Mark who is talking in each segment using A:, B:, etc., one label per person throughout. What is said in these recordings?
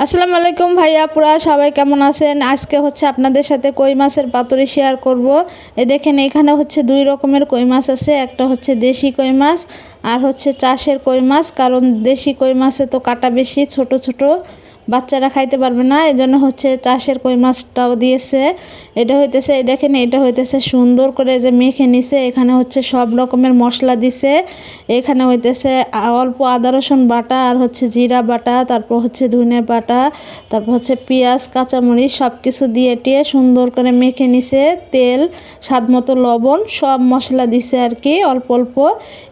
A: আসসালামু আলাইকুম ভাইয়া পুরা সবাই কেমন আছেন। আজকে হচ্ছে আপনাদের সাথে কই মাছের পাতুরি শেয়ার করব। এই দেখেন এখানে হচ্ছে দুই রকমের কই মাছ আছে, একটা হচ্ছে দেশি কই মাছ আর হচ্ছে চাষের কই মাছ। কারণ দেশি কই মাছে তো কাটা বেশি, ছোট ছোট বাচ্চারা খাইতে পারবে না, এজন্য হচ্ছে চাষের কই মাছটাও দিয়েছে। এটা হইতেছে এই দেখেন, এটা হইতেছে সুন্দর করে যে মেখে নিছে। এখানে হচ্ছে সব রকমের মশলা দিছে। এখানে হইতেছে অল্প আদা রসুন বাটা আর হচ্ছে জিরা বাটা, তারপর হচ্ছে ধনে বাটা, তারপর হচ্ছে পেঁয়াজ কাঁচামরিচ সব কিছু দিয়ে টিয়ে সুন্দর করে মেখে নিছে। তেল স্বাদ মতো লবণ সব মশলা দিছে আর কি, অল্প অল্প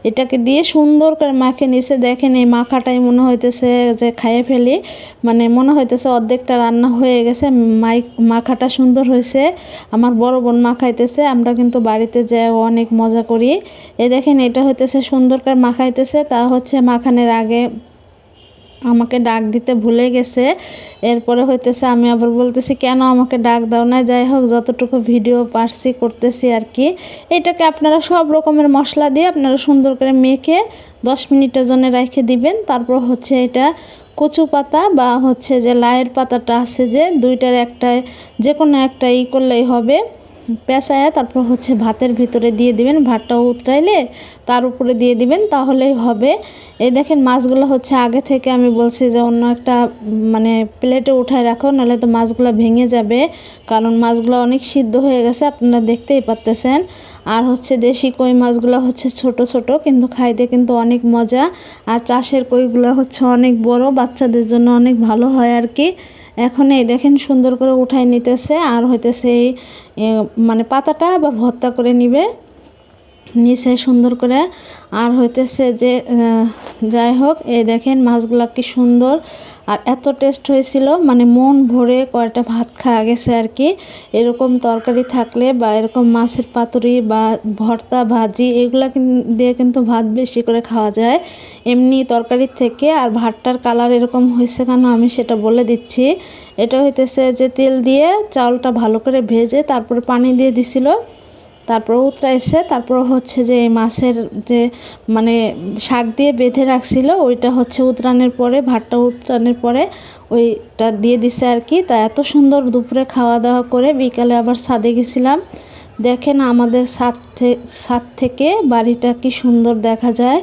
A: এটাকে দিয়ে সুন্দর করে মাখে নিছে। দেখেন এই মাখাটাই মনে হইতেছে যে খাইয়ে ফেলি, মানে মনে হইতেছে অর্ধেকটা রান্না হয়ে গেছে। মাখাটা সুন্দর হয়েছে, আমার বড় বোন মাখাইতেছে। আমরা কিন্তু বাড়িতে যাই অনেক মজা করি। এই দেখেন এটা হইতেছে সুন্দর করে মাখাইতেছে। তা হচ্ছে মাখানোর আগে আমাকে ডাক দিতে ভুলে গেছে। এরপরে হইতেছে আমি আবার বলতেছি কেন আমাকে ডাক দাও না। যাই হোক, যতটুকু ভিডিও পারছি করতেছি আর কি। এটাকে আপনারা সব রকমের মশলা দিয়ে আপনারা সুন্দর করে মেখে 10 মিনিটের জন্য রেখে দিবেন। তারপর হচ্ছে এটা কচু পাতা বা হচ্ছে যে লাইয়ের পাতাটা আছে, যে দুইটার একটাই যে কোনো একটা করলেই হবে, পেঁচায়া তারপর হচ্ছে ভাতের ভিতরে দিয়ে দিবেন। ভাতটা উতরাইলে তার উপরে দিয়ে দিবেন, তাহলেই হবে। এই দেখেন মাছগুলো হচ্ছে আগে থেকে আমি বলছি যে অন্য একটা মানে প্লেটে উঠায় রাখো, নাহলে তো মাছগুলো ভেঙে যাবে। কারণ মাছগুলো অনেক সিদ্ধ হয়ে গেছে, আপনারা দেখতেই পারতেছেন। আর হচ্ছে দেশি কই মাছগুলো হচ্ছে ছোট ছোট, কিন্তু খাইতে কিন্তু অনেক মজা। আর চাষের কইগুলো হচ্ছে অনেক বড়, বাচ্চাদের জন্য অনেক ভালো হয় আর কি। এখন এই দেখেন সুন্দর করে উঠাই নিতেছে। আর হইতেছে এই মানে পাতাটা আবার ভর্তা করে নিবে নিচে সুন্দর করে। আর হইতেছে যে যাই হোক, এই দেখেন মাছগুলা কি সুন্দর আর এত টেস্ট হয়েছিল, মানে মন ভরে কয়টা ভাত খাওয়া গেছে আর কি। এরকম তরকারি থাকলে বা এরকম মাছের পাতুরি বা ভর্তা ভাজি এগুলা দিয়ে কিন্তু ভাত বেশি করে খাওয়া যায় এমনি তরকারির থেকে। আর ভাতটার কালার এরকম হয়েছে কেন আমি সেটা বলে দিচ্ছি। এটা হইতেছে যে তেল দিয়ে চাউলটা ভালো করে ভেজে তারপরে পানি দিয়ে দিছিল, তারপর উতরাইছে। তারপর হচ্ছে যে এই মাছের যে মানে শাক দিয়ে বেঁধে রাখছিল ওইটা হচ্ছে উতরানোর পরে, ভাতটা উতরানোর পরে ওইটা দিয়ে দিছে আর কি। তা এত সুন্দর দুপুরে খাওয়া দাওয়া করে বিকালে আবার ছাদে গেছিলাম। দেখেন আমাদের ছাদ থেকে বাড়িটা কি সুন্দর দেখা যায়।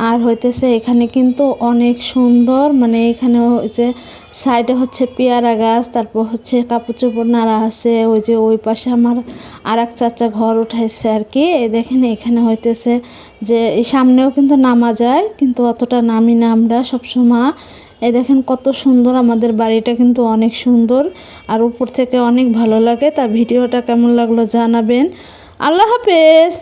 A: আর হইতেছে এখানে কিন্তু অনেক সুন্দর, মানে এখানে যে সাইডে হচ্ছে পেয়ারা গাছ, তারপর হচ্ছে কাপড় চোপড় নাড়া আছে। ওই যে ওই পাশে আমার আর এক চাচা ঘর উঠাইছে আর কি। এই দেখেন এখানে হইতেছে যে এই সামনেও কিন্তু নামা যায়, কিন্তু অতটা নামি না আমরা সবসময়। এই দেখেন কত সুন্দর আমাদের বাড়িটা, কিন্তু অনেক সুন্দর আর উপর থেকে অনেক ভালো লাগে। তা ভিডিওটা কেমন লাগলো জানাবেন। আল্লাহ হাফেজ।